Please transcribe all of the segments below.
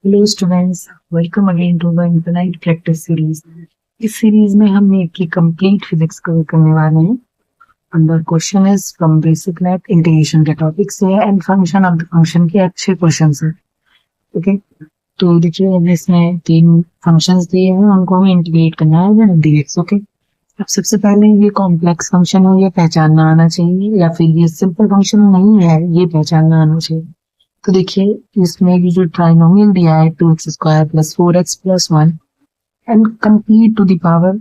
Hello students, welcome again to the infinite practice series. इस series में हम एक की कंप्लीट फिजिक्स कवर करने वाले हैं। अंदर question is from basic math integration के टॉपिक से है and function of the function के अच्छे क्वेश्चन है। ओके, तो देखिए अब इसमें तीन फंक्शंस दिए हैं, उनको हमें इंटीग्रेट करना है डीएक्स। ओके, अब सबसे पहले ये कॉम्प्लेक्स फंक्शन है ये पहचानना आना चाहिए, या फिर ये सिंपल फंक्शन नहीं है ये पहचानना आना चाहिए। तो देखिए इसमें ये जो ट्राइनोमियल दिया है 2x² + 4x + 1 and complete to the power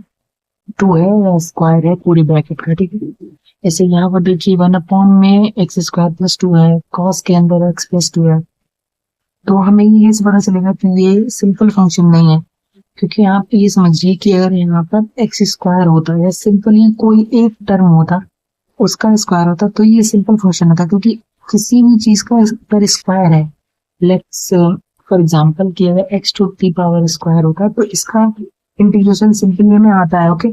2 है या स्क्वायर है पूरी ब्रैकेट का, ठीक है। ऐसे यहाँ पर देखिए 1 में x² + 2 है, cos के अंदर x + 2 है, तो हमें ये पता चलेगा कि ये सिंपल फंक्शन नहीं है। क्योंकि आप ये समझिए कि अगर यहाँ पर x² होता है, सिंपली कोई एक टर्म होता उसका स्क्वायर होता तो ये सिंपल फंक्शन होता, क्योंकि किसी भी चीज का अगर स्क्वायर है, लेट्स फॉर एग्जांपल कि अगर x² होता तो इसका इंटीग्रेशन सिंपली में आता है। ओके,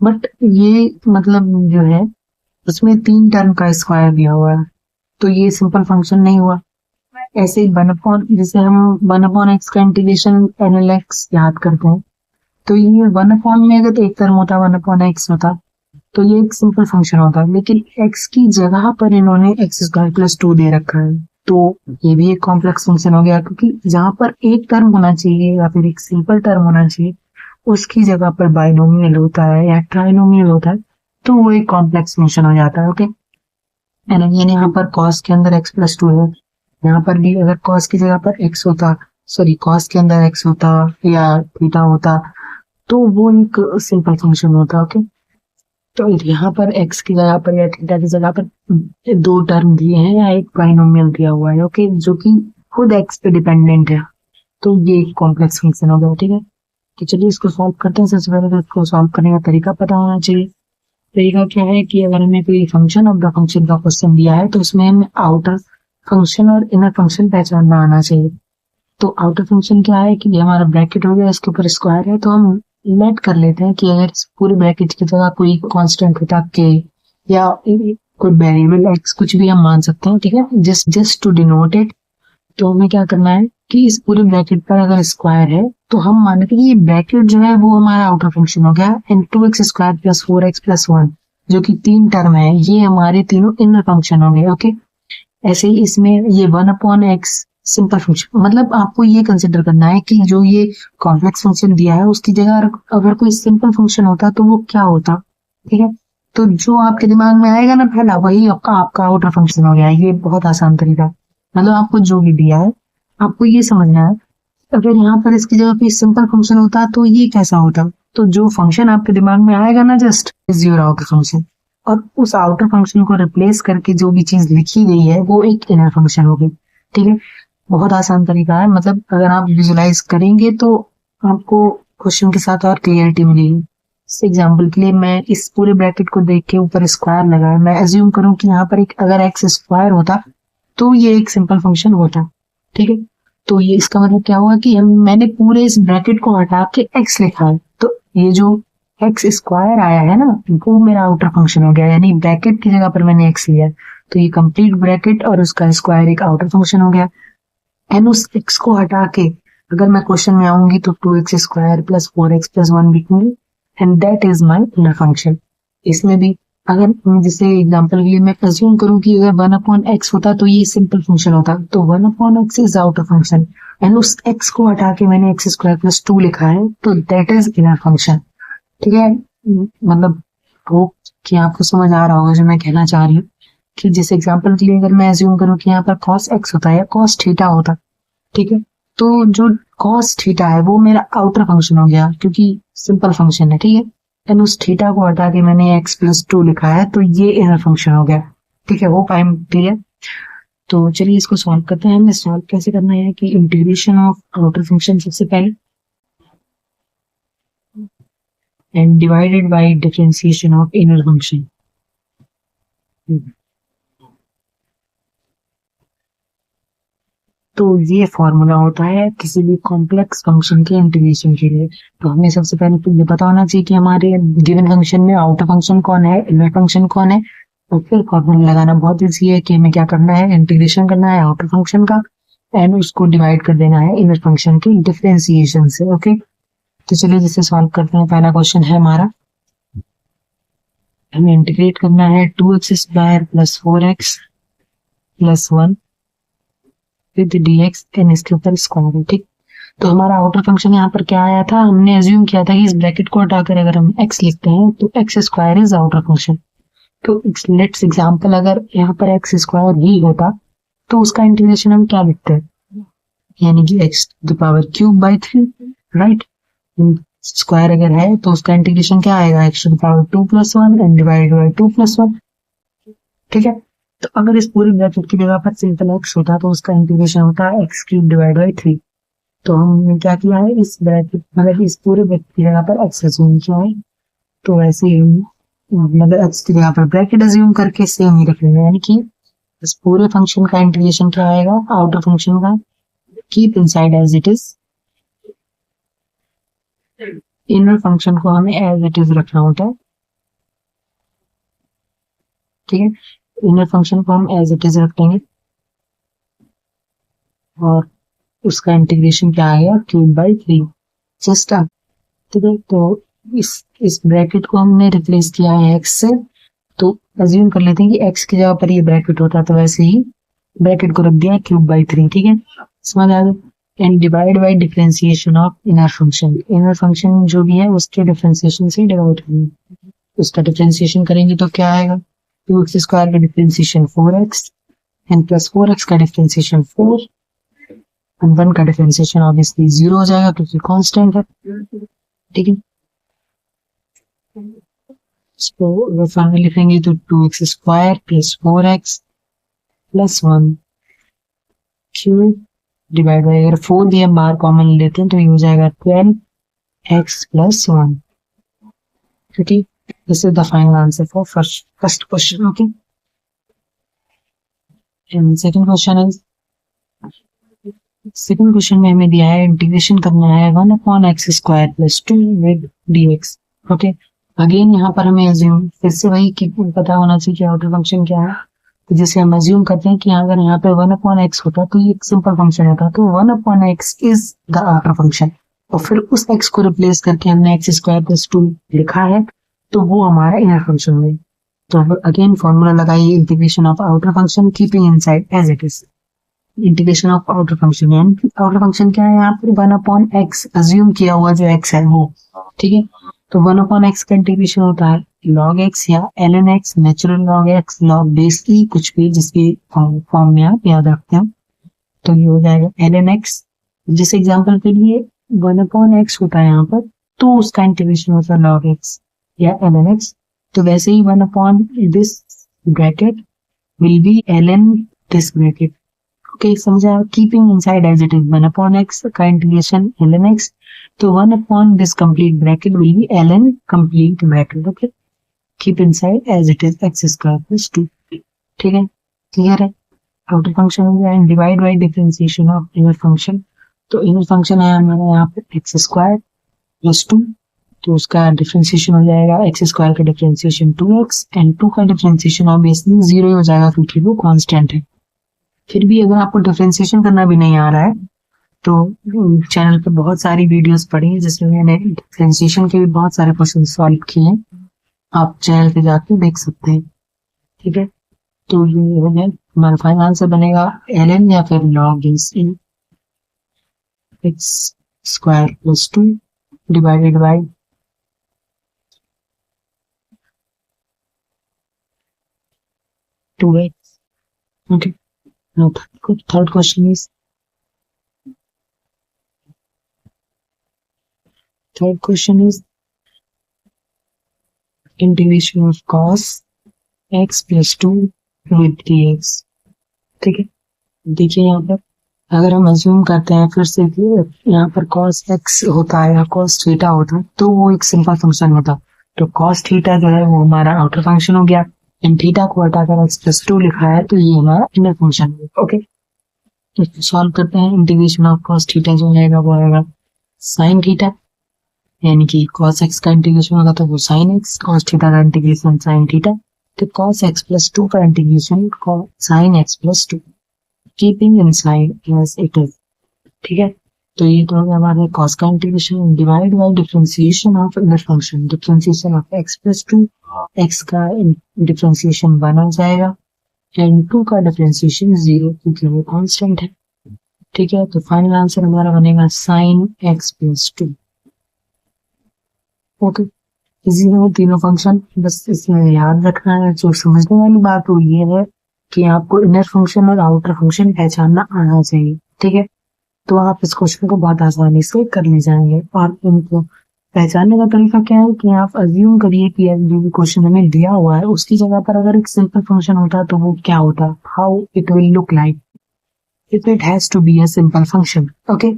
बट ये मतलब जो है उसमें 3 टर्म का स्क्वायर दिया हुआ है, तो ये सिंपल फंक्शन नहीं हुआ। ऐसे ही 1 जैसे हम 1/x का इंटीग्रेशन nlx याद करते हैं, तो ये 1 में अगर एक टर्म होता 1/x होता तो ये एक सिंपल फंक्शन होता है, लेकिन x की जगह पर इन्होंने x² + 2 दे रखा है, तो ये भी एक कॉम्प्लेक्स फंक्शन हो गया। क्योंकि जहां पर एक टर्म होना चाहिए या फिर एक सिंपल टर्म होना चाहिए उसकी जगह पर बाइनोमियल होता है या ट्राइनोमियल होता है, तो वो एक कॉम्प्लेक्स फंक्शन हो जाता है। ओके, एंड यहाँ पर cos के अंदर x + 2 है, यहाँ पर भी अगर cos की जगह पर x होता, सॉरी cos के अंदर x होता या थीटा होता तो वो एक सिंपल फंक्शन होता। ओके, तो यहाँ पर x की जगह पर या थीटा की जगह पर 2 टर्म दिए हैं या एक बाइनोमियल दिया हुआ है, ओके, जो कि खुद x पे डिपेंडेंट है, तो ये एक कॉम्प्लेक्स फंक्शन हो गया। ठीक है, तो चलिए इसको सॉल्व करते हैं। सबसे पहले तो इसको सॉल्व करने का तरीका पता होना चाहिए। तरीका क्या है कि अगर हमें कोई फंक्शन ऑफ द फंक्शन का क्वेश्चन दिया है तो उसमें हमें आउटर फंक्शन और इनर फंक्शन पहचानना आना चाहिए। तो आउटर फंक्शन क्या है कि हमारा ब्रैकेट हो गया, इसके ऊपर स्क्वायर है, तो हम लेट कर लेते हैं कि अगर पूरे ब्रैकेट की जगह कोई कांस्टेंट होता के या कोई वेरिएबल x कुछ भी हम मान सकते हैं, ठीक है, जस्ट टू डिनोट इट। तो हमें क्या करना है कि इस पूरे ब्रैकेट पर अगर स्क्वायर है तो हम माने कि ये ब्रैकेट जो है वो हमारा आउटर फंक्शन हो गया, एंड 2x² + 4x + 1 जो कि 3 टर्म है ये हमारे तीनों इनर फंक्शन हो गए। ओके, ऐसे ही इसमें ये 1/x सिंपल फंक्शन, मतलब आपको ये कंसिडर करना है कि जो ये कॉम्प्लेक्स फंक्शन दिया है उसकी जगह अगर कोई सिंपल फंक्शन होता तो वो क्या होता। ठीक है, तो जो आपके दिमाग में आएगा ना पहला वही आपका आपका आउटर फंक्शन हो गया। ये बहुत आसान तरीका है, मतलब आपको जो भी दिया है आपको ये समझना है अगर यहाँ पर इसकी जगह पे सिंपल फंक्शन होता तो ये कैसा होता। तो जो फंक्शन आपके दिमाग में आएगा ना just is your outer function, और उस आउटर फंक्शन को रिप्लेस करके जो भी चीज लिखी गई है वो एक इनर फंक्शन होगी। ठीक है, बहुत आसान तरीका है, मतलब अगर आप विजुलाइज करेंगे तो आपको क्वेश्चन के साथ और क्लियरिटी मिलेगी। इस एग्जाम्पल के लिए मैं इस पूरे ब्रैकेट को देख के ऊपर स्क्वायर लगाया, मैं एज्यूम करूं कि यहाँ पर एक अगर x² होता तो ये एक सिंपल फंक्शन होता। ठीक है, तो ये इसका मतलब क्या हुआ कि मैंने पूरे इस ब्रैकेट को हटा के x लिखा है, तो ये जो x² आया है ना वो मेरा आउटर फंक्शन हो गया, यानी ब्रैकेट की जगह पर मैंने x लिया है, तो ये कंप्लीट ब्रैकेट और उसका स्क्वायर एक आउटर फंक्शन हो गया। एंड उस x को हटा के अगर मैं क्वेश्चन में आऊंगी तो 2x² + 4x + 1 लिखूंगी, and that is my inner function. इसमें भी अगर जैसे एग्जांपल के लिए मैं अज्यूम करूं कि अगर 1/x होता तो ये सिंपल फंक्शन होता, तो 1/x is outer function, and उस x को हटा के मैंने x² + 2 लिखा है, तो दैट इज इनर फंक्शन। ठीक है, मतलब होप कि आपको समझ आ रहा होगा जो मैं कहना चाह रही हूँ। कि जिस एग्जांपल के लिए अगर मैं अज्यूम करूं कि यहाँ पर cos x होता है या cos थीटा होता, ठीक है, तो जो cos थीटा है वो मेरा आउटर फंक्शन हो गया क्योंकि सिंपल फंक्शन है। ठीक है, एंड उस थीटा को हटा के मैंने x + 2 लिखा है, तो ये इनर फंक्शन हो गया। ठीक है, होप आई एम क्लियर। तो चलिए इसको सॉल्व करते हैं। हमें सॉल्व कैसे करना है कि इंटीग्रेशन ऑफ आउटर फंक्शन सबसे पहले and divided by differentiation of inner function. तो ये फॉर्मूला होता है किसी भी कॉम्प्लेक्स फंक्शन के इंटीग्रेशन के लिए। तो हमें सबसे पहले तो ये पता होना चाहिए कि हमारे गिवन फंक्शन में आउटर फंक्शन कौन है, इनर फंक्शन कौन है, और फिर फॉर्मूला लगाना बहुत ईजी है कि हमें क्या करना है, इंटीग्रेशन करना है आउटर फंक्शन का एंड उसको डिवाइड कर देना है इनर फंक्शन के डिफरेंशिएशन से। ओके, तो चलिए जिसे सॉल्व करते हैं। पहला क्वेश्चन है हमारा, हमें इंटीग्रेट करना है 2x² plus 4x plus 1 with dx and इसके ऊपर स्क्वायर है। ठीक, तो हमारा आउटर फंक्शन यहाँ पर क्या आया था, हमने एज्यूम किया था कि इस ब्रैकेट को हटाकर अगर हम x लिखते हैं तो x² इज आउटर फंक्शन। तो लेट्स एग्जांपल, अगर यहाँ पर x² ही होता तो उसका इंटीग्रेशन हम क्या लिखते हैं, यानी कि x⁵/3, राइट। स्क्वायर अगर है तो उसका इंटीग्रेशन क्या आएगा, x⁴ एंड डिवाइडेड बाय 2+1। ठीक है, तो अगर इस पूरे ब्रैकेट की जगह पर सिंपल x होता तो उसका इंटीग्रेशन होता है x³ डिवाइडेड बाय 3। तो हमने क्या किया है, इस ब्रैकेट मतलब इस पूरे ब्रैकेट की जगह पर x अज्यूम किया है, तो वैसे ही मतलब x की जगह पर ब्रैकेट अज्यूम करके सेम ही रख लेंगे, यानी कि इस पूरे फंक्शन का इंटीग्रेशन क्या आएगा, आउटर फंक्शन का, keep inside as it is. Inner function को हमें एज इट इज रखना होता है। ठीक है, इनर फंक्शन को हम एज इट इज रखेंगे और उसका इंटीग्रेशन क्या आएगा, ³ 3 जस्ट। ठीक है, तो इस ब्रैकेट को हमने रिप्लेस किया है x से, तो अज्यूम कर लेते हैं कि x की जगह पर ये ब्रैकेट होता तो वैसे ही ब्रैकेट को रख दिया ³ 3। ठीक है, समझ आ गया। And divide by differentiation of inner function, inner function जो भी है उसके डिफरेंशिएशन से डिवाइड करेंगे। उसका डिफरेंशिएशन करेंगे तो क्या आएगा, 2x² का differentiation 4x and plus 4x का डिफरेंशिएशन 4 एंड 1 का डिफरेंशिएशन ऑब्वियसली 0 हो जाएगा क्योंकि कांस्टेंट है। ठीक है, इसको फाइनली लिखेंगे तो 2x² plus 4x plus 1 cube divide by, अगर 4 भी हम बाहर कॉमन लेते हैं तो ये हो जाएगा 12x प्लस 1। ठीक है, this is the final answer for first question. Okay, and second question में हमें दिया है इंटीग्रेशन करना है 1/x² plus 2 with dx। Okay, again यहाँ पर हमें अज्यूम फिर से वही कि पता होना चाहिए कि आउटर फंक्शन क्या है। तो जैसे हम अज्यूम करते हैं कि अगर यहाँ पे 1/x होता तो ये एक सिंपल फंक्शन होता, तो 1/x is the outer function और फिर उस x को रिप्लेस करके हमने x² प्लस 2 लिखा है तो वो हमारा इनर फंक्शन है। तो अगेन फॉर्मूला लगाइए, integration of outer function keeping inside as it is. Integration of outer function, यानी कि आउटर फंक्शन क्या है यहाँ पर 1/x अज्यूम किया हुआ जो x है वो। ठीक है, तो 1/x का इंटीग्रेशन होता है log x या ln x, natural log x, log base की कुछ भी जिसकी फॉर्म में आप याद रखते हैं, तो ये हो जाएगा ln x। जिस एग्जांपल के लिए 1/x होता है यहाँ पर तो उसका इंटीग्रेशन होता है log x या ln x, तो वैसे ही 1/this bracket will be ln this bracket. Okay, समझा, keeping inside as it is 1/x का इंटीग्रेशन ln x, तो 1/this complete bracket will be ln complete bracket। Okay, keep inside as it is x² plus 2। ठीक है, clear है। Outer function हो गया and divide by differentiation of inner function, तो inner function है हमारा यहाँ पे x² प्लस 2, तो उसका डिफरेंशिएशन हो जाएगा x² का डिफरेंशिएशन 2x एंड 2 का डिफरेंशिएशन ऑब्वियसली 0 हो जाएगा क्योंकि वो कांस्टेंट है। फिर भी अगर आपको डिफरेंशिएशन करना भी नहीं आ रहा है तो चैनल पे बहुत सारी वीडियोस पड़ी हैं जिसमें मैंने डिफरेंशिएशन के भी बहुत सारे क्वेश्चन सॉल्व किए हैं, आप चैनल पे जाके देख सकते हैं। ठीक है, तो ये हमारा फाइनल आंसर बनेगा ln या फिर log x² plus 2 divided by 2x। Okay, now third question is integration of cos x plus 2 with dx। ठीक है, देखिए यहाँ पर अगर हम अज्यूम करते हैं फिर से कि यहाँ पर cos x होता है या cos थीटा होता है तो वो एक सिंपल फंक्शन होता, तो cos थीटा जो है वो हमारा आउटर फंक्शन हो गया एंड थीटा को हटाकर x प्लस 2 लिखा है तो ये हमारा इनर फंक्शन है। ओके, तो सॉल्व करते हैं। इंटीग्रेशन ऑफ cos थीटा जो आएगा वो आएगा sin थीटा, यानी कि cos x का इंटीग्रेशन होगा तो वो sin x, cos थीटा का इंटीग्रेशन sin थीटा, तो cos x प्लस 2 का integration sin x plus 2। Keeping inside as it is. ठीक है, तो ये तो हो गया हमारे कॉस का integration. Divide by differentiation of inner function, differentiation of x plus two, x का डिफरेंशिएशन 1 हो जाएगा एंड 2 का डिफरेंशिएशन 0 क्योंकि वो कांस्टेंट है। ठीक है, तो फाइनल आंसर हमारा बनेगा साइन एक्स प्लस 2। ओके, इसी में तीनों फंक्शन, बस इसमें याद रखना है। जो समझने वाली बात वो ये है कि आपको इनर फंक्शन और आउटर फंक्शन पहचानना आना चाहिए। ठीक है, तो आप इस क्वेश्चन को बहुत आसानी से कर ले जाएंगे। और इनको पहचानने का तरीका क्या है कि आप अज्यूम करिए कि जो भी क्वेश्चन हमें दिया हुआ है उसकी जगह पर अगर एक सिंपल फंक्शन होता तो वो क्या होता, how it will look like if it has to be a simple function. Okay,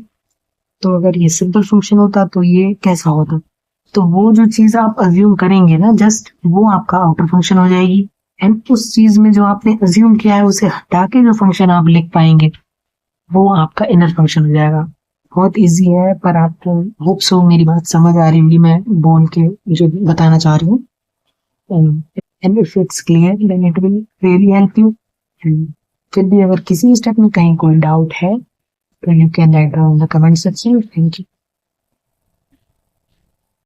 तो अगर ये सिंपल फंक्शन होता तो ये कैसा होता, तो वो जो चीज आप अज्यूम करेंगे ना जस्ट वो आपका आउटर फंक्शन हो जाएगी। एंड उस चीज में जो आपने अज्यूम किया है उसे हटा के जो फंक्शन आप लिख पाएंगे वो आपका इनर फंक्शन हो जाएगा। बहुत इजी है, पर आपको होप सो मेरी बात समझ आ रही होगी मैं बोल के जो बताना चाह रही हूँ। And if it's clear then it will really help you. फिर भी अगर किसी स्टेप में कहीं कोई डाउट है तो you can write down in the comment section. Thank you.